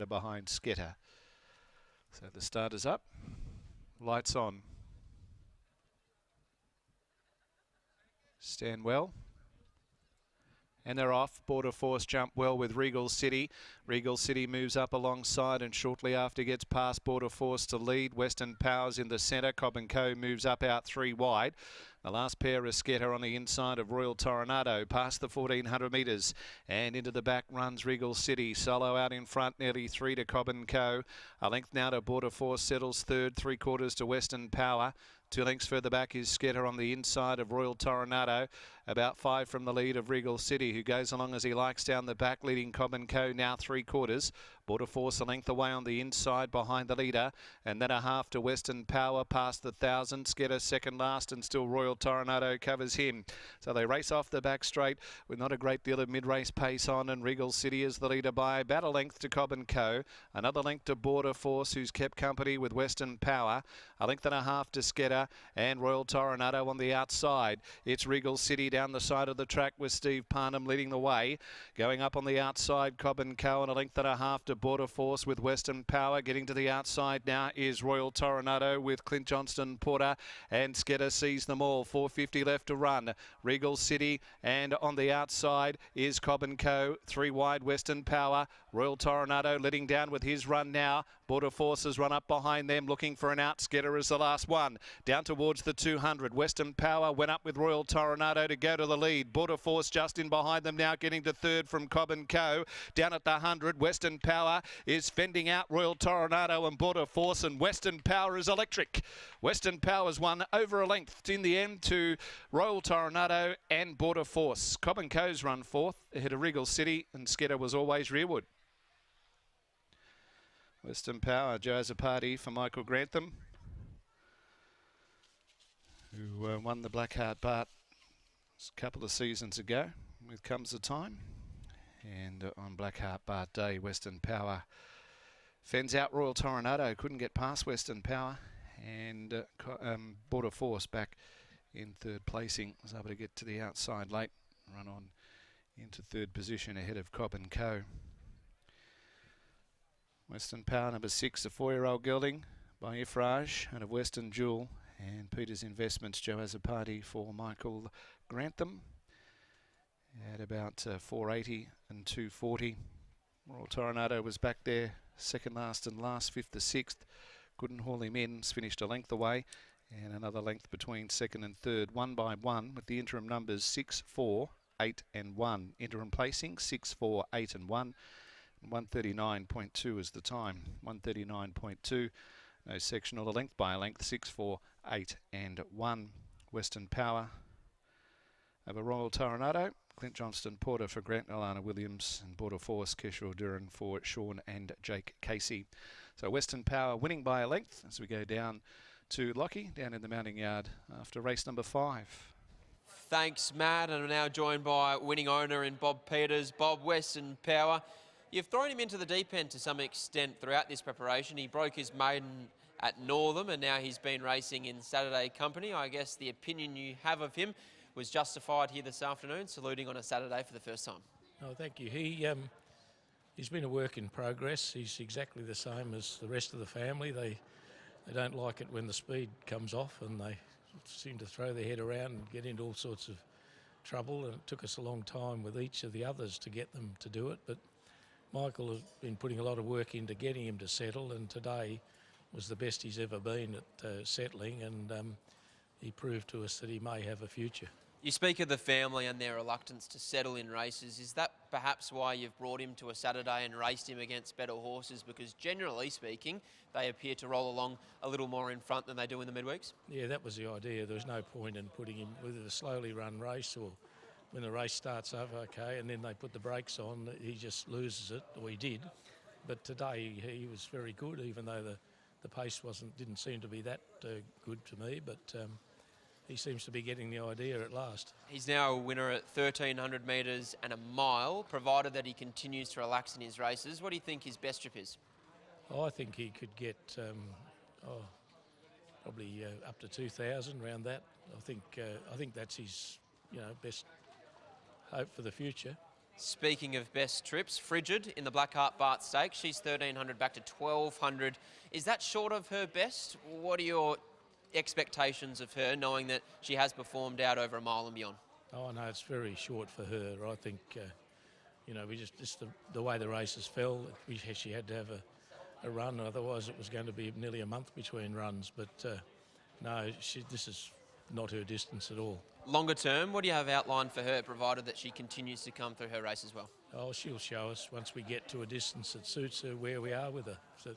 behind Sketter. So the start is up, lights on. Stand well. And they're off. Border Force jump well with Regal City. Regal City moves up alongside and shortly after gets past Border Force to lead. Western Powers in the centre. Cobb & Co moves up out 3 wide. The last pair is Sketter on the inside of Royal Toronado, past the 1400 metres and into the back runs Regal City. Solo out in front, nearly 3 to Cobb & Co. A length now to Border Force, settles third, 3/4 to Western Power. 2 lengths further back is Sketter on the inside of Royal Toronado. About 5 from the lead of Regal City, who goes along as he likes down the back, leading Cobb & Co now 3/4. Border Force a length away on the inside behind the leader. And then a half to Western Power past the 1,000. Sketter second last and still Royal Toronado covers him. So they race off the back straight with not a great deal of mid-race pace on. And Regal City is the leader by about a length to Cobb & Co. Another length to Border Force, who's kept company with Western Power. A length and a half to Sketter and Royal Toronado on the outside. It's Regal City down the side of the track with Steve Parnham leading the way. Going up on the outside, Cobb & Co. and a length and a half to Border Force with Western Power. Getting to the outside now is Royal Toronado with Clint Johnston Porter, and Sketter sees them all. 4:50 left to run. Regal City, and on the outside is Cobb & Co. 3 wide Western Power. Royal Toronado letting down with his run now. Border Force has run up behind them looking for an out. Sketter is the last one. Down towards the 200. Western Power went up with Royal Toronado to go to the lead. Border Force just in behind them now, getting to third from Cobb & Co. Down at the 100, Western Power is fending out Royal Toronado and Border Force, and Western Power is electric. Western Power's won over a length in the end to Royal Toronado and Border Force. Cobb & Co.'s run fourth ahead of Regal City, and Sketter was always rearward. Western Power, Joe Zapati for Michael Grantham, who won the Blackheart Bart a couple of seasons ago with Comes the Time. And on Blackheart Bart Day, Western Power fends out Royal Toronado, couldn't get past Western Power, and Border Force back in third placing, was able to get to the outside late, run on into third position ahead of Cobb & Co. Western Power number 6, the 4-year-old gelding by Ifraj and of Western Jewel, and Peter's Investments, Joe Azapati for Michael Grantham at about 480 and 240. Royal Toronado was back there second last and last, 5th to 6th. Couldn't haul him in, finished a length away, and another length between second and third, 1 by 1, with the interim numbers 6, 4, 8 and 1. Interim placing 6, 4, 8 and 1. 139.2 is the time. 139.2. No sectional. The length by a length 6, 4, 8 and 1. Western Power over Royal Toronado. Clint Johnston Porter for Grant Alana Williams, and Border Force Keshore Duran for Sean and Jake Casey. So Western Power winning by a length as we go down to Lockie down in the mounting yard after race number 5. Thanks, Matt, and I'm now joined by winning owner in Bob Peters. Bob, Western Power, you've thrown him into the deep end to some extent throughout this preparation. He broke his maiden at Northam, and now he's been racing in Saturday Company. I guess the opinion you have of him was justified here this afternoon, saluting on a Saturday for the first time. Oh, thank you. He's been a work in progress. He's exactly the same as the rest of the family. They don't like it when the speed comes off, and they seem to throw their head around and get into all sorts of trouble, and it took us a long time with each of the others to get them to do it. But Michael has been putting a lot of work into getting him to settle, and today was the best he's ever been at settling, and he proved to us that he may have a future. You speak of the family and their reluctance to settle in races. Is that perhaps why you've brought him to a Saturday and raced him against better horses? Because generally speaking, they appear to roll along a little more in front than they do in the midweeks. Yeah, that was the idea. There was no point in putting him with a slowly run race, or when the race starts over, okay, and then they put the brakes on, he just loses it, or he did. But today he was very good, even though the pace didn't seem to be that good to me, but he seems to be getting the idea at last. He's now a winner at 1,300 metres and a mile, provided that he continues to relax in his races. What do you think his best trip is? Oh, I think he could get probably up to 2,000, around that. I think that's his best hope for the future. Speaking of best trips, Frigid in the Blackheart Bart Stakes. She's 1,300 back to 1,200. Is that short of her best? What are your expectations of her, knowing that she has performed out over a mile and beyond? Oh no, it's very short for her. I think, you know, we just the way the races fell, she had to have a run, otherwise it was going to be nearly a month between runs. But no, this is not her distance at all. Longer term, what do you have outlined for her, provided that she continues to come through her race as well? Oh, she'll show us once we get to a distance that suits her where we are with her. So,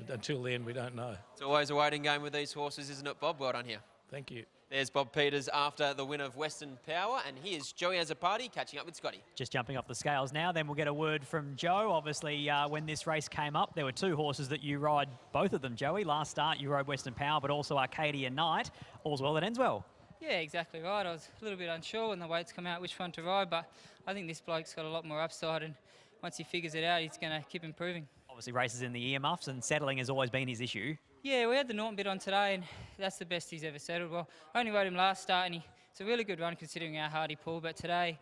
until then, we don't know. It's always a waiting game with these horses, isn't it, Bob? Well done here. Thank you. There's Bob Peters after the win of Western Power, and here's Joey Azzopardi catching up with Scotty. Just jumping off the scales now, then we'll get a word from Joe. Obviously, when this race came up, there were two horses that you ride, both of them, Joey. Last start, you rode Western Power, but also Arcadia Knight. All's well that ends well. Yeah, exactly right. I was a little bit unsure when the weights come out which one to ride, but I think this bloke's got a lot more upside, and once he figures it out, he's going to keep improving. Obviously, races in the earmuffs, and settling has always been his issue. Yeah, we had the Norton bit on today, and that's the best he's ever settled. Well, I only rode him last start, and it's a really good run considering how hard he pulled, but today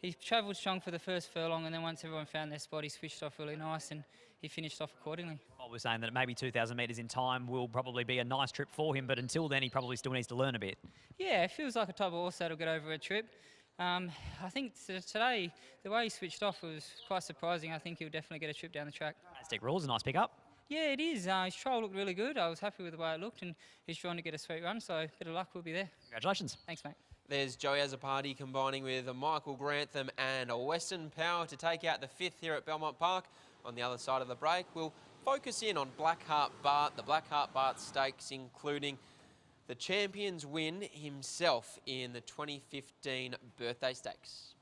he travelled strong for the first furlong, and then once everyone found their spot, he switched off really nice, and he finished off accordingly. Well, we're saying that maybe 2,000 metres in time will probably be a nice trip for him, but until then, he probably still needs to learn a bit. Yeah, it feels like a type of horse that'll get over a trip. I think today, the way he switched off was quite surprising. I think he'll definitely get a trip down the track. Aztec Rules, a nice pickup. Yeah, it is. His trial looked really good. I was happy with the way it looked, and he's trying to get a sweet run, so a bit of luck will be there. Congratulations. Thanks, mate. There's Joey Azzopardi combining with a Michael Grantham and a Western Power to take out the fifth here at Belmont Park. On the other side of the break, we'll focus in on Blackheart Bart, the Blackheart Bart Stakes, including the champion's win himself in the 2015 Birthday Stakes.